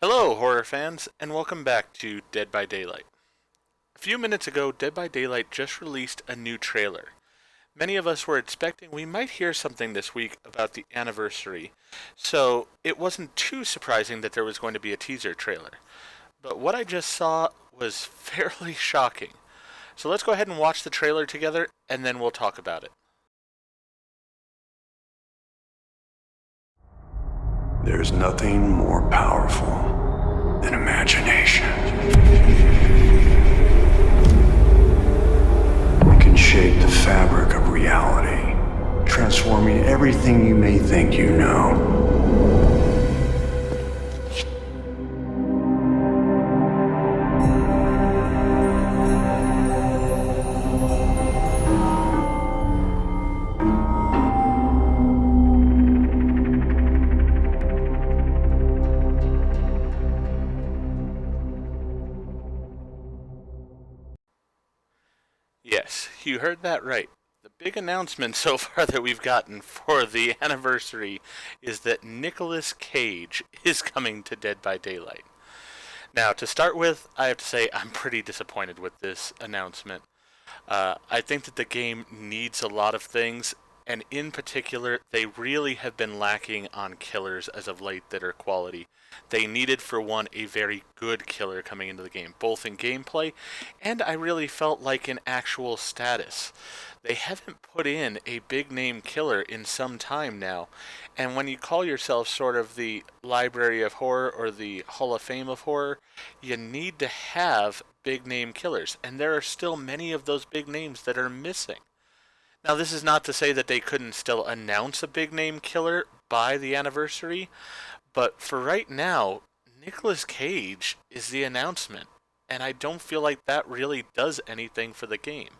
Hello, horror fans, and welcome back to Dead by Daylight. A few minutes ago, Dead by Daylight just released a new trailer. Many of us were expecting we might hear something this week about the anniversary, so it wasn't too surprising that there was going to be a teaser trailer. But what I just saw was fairly shocking. So let's go ahead and watch the trailer together, and then we'll talk about it. There's nothing more powerful than imagination. It can shape the fabric of reality, transforming everything you may think you know. Yes, you heard that right. The big announcement so far that we've gotten for the anniversary is that Nicolas Cage is coming to Dead by Daylight. Now, to start with, I have to say I'm pretty disappointed with this announcement. I think that the game needs a lot of things, and in particular, they really have been lacking on killers as of late that are quality. They needed, for one, a very good killer coming into the game, both in gameplay and I really felt like in actual status. They haven't put in a big name killer in some time now, and when you call yourself sort of the Library of Horror or the Hall of Fame of Horror, you need to have big name killers, and there are still many of those big names that are missing. Now, this is not to say that they couldn't still announce a big name killer by the anniversary, but for right now, Nicolas Cage is the announcement, and I don't feel like that really does anything for the game.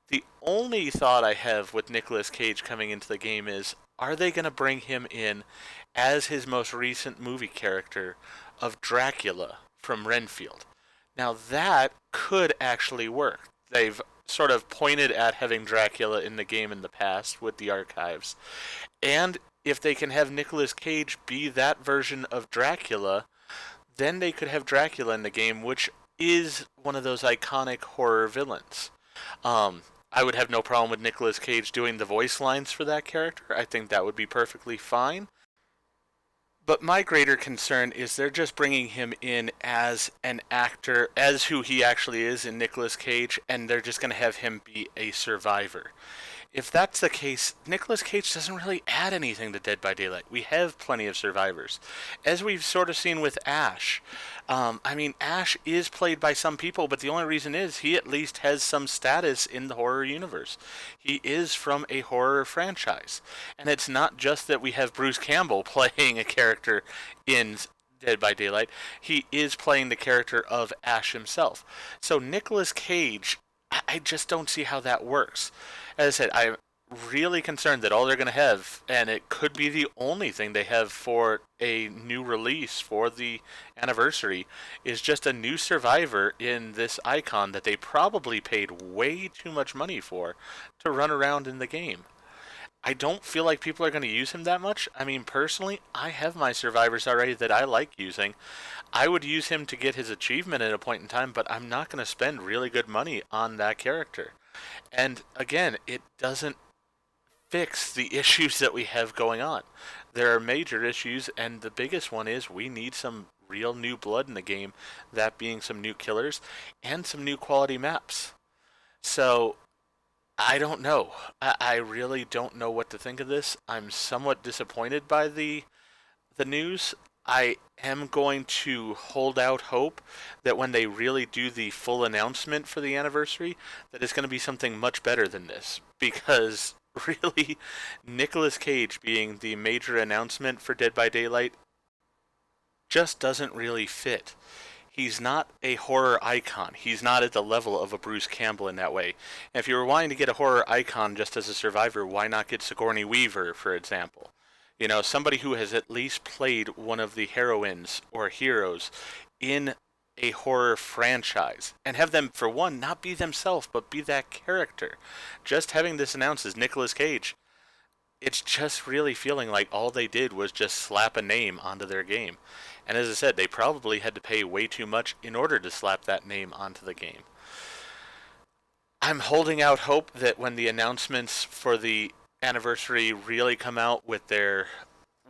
The only thought I have with Nicolas Cage coming into the game is, are they going to bring him in as his most recent movie character of Dracula from Renfield? Now that could actually work. They've sort of pointed at having Dracula in the game in the past with the archives. And if they can have Nicolas Cage be that version of Dracula, then they could have Dracula in the game, which is one of those iconic horror villains. I would have no problem with Nicolas Cage doing the voice lines for that character. I think that would be perfectly fine. But my greater concern is they're just bringing him in as an actor, as who he actually is in Nicolas Cage, and they're just going to have him be a survivor. If that's the case, Nicolas Cage doesn't really add anything to Dead by Daylight. We have plenty of survivors. As we've sort of seen with Ash, Ash is played by some people, but the only reason is he at least has some status in the horror universe. He is from a horror franchise. And it's not just that we have Bruce Campbell playing a character in Dead by Daylight, he is playing the character of Ash himself. So Nicolas Cage, I just don't see how that works. As I said, I'm really concerned that all they're going to have, and it could be the only thing they have for a new release for the anniversary, is just a new survivor in this icon that they probably paid way too much money for to run around in the game. I don't feel like people are going to use him that much. I mean, personally, I have my survivors already that I like using. I would use him to get his achievement at a point in time, but I'm not going to spend really good money on that character. And again, it doesn't fix the issues that we have going on. There are major issues, and the biggest one is we need some real new blood in the game, that being some new killers and some new quality maps. So I don't know. I really don't know what to think of this. I'm somewhat disappointed by the news. I am going to hold out hope that when they really do the full announcement for the anniversary, that it's going to be something much better than this. Because really, Nicolas Cage being the major announcement for Dead by Daylight just doesn't really fit. He's not a horror icon. He's not at the level of a Bruce Campbell in that way. And if you were wanting to get a horror icon just as a survivor, why not get Sigourney Weaver, for example? You know, somebody who has at least played one of the heroines or heroes in a horror franchise and have them, for one, not be themselves, but be that character. Just having this announced as Nicolas Cage, it's just really feeling like all they did was just slap a name onto their game. And as I said, they probably had to pay way too much in order to slap that name onto the game. I'm holding out hope that when the announcements for the anniversary really come out with their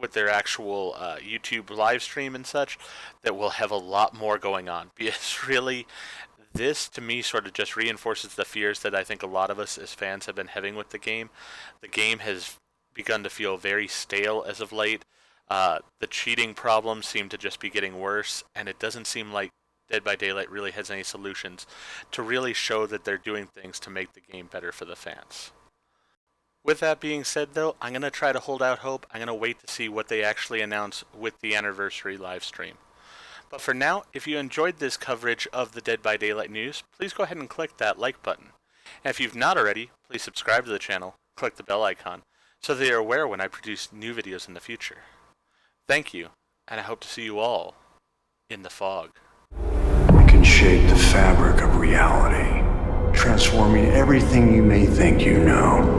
actual YouTube live stream and such, that we'll have a lot more going on. Because really, this to me sort of just reinforces the fears that I think a lot of us as fans have been having with the game. The game has begun to feel very stale as of late. The cheating problems seem to just be getting worse, and it doesn't seem like Dead by Daylight really has any solutions to really show that they're doing things to make the game better for the fans. With that being said, though, I'm going to try to hold out hope. I'm going to wait to see what they actually announce with the anniversary live stream. But for now, if you enjoyed this coverage of the Dead by Daylight news, please go ahead and click that like button. And if you've not already, please subscribe to the channel, click the bell icon, so that you're aware when I produce new videos in the future. Thank you, and I hope to see you all in the fog. It can shape the fabric of reality, transforming everything you may think you know.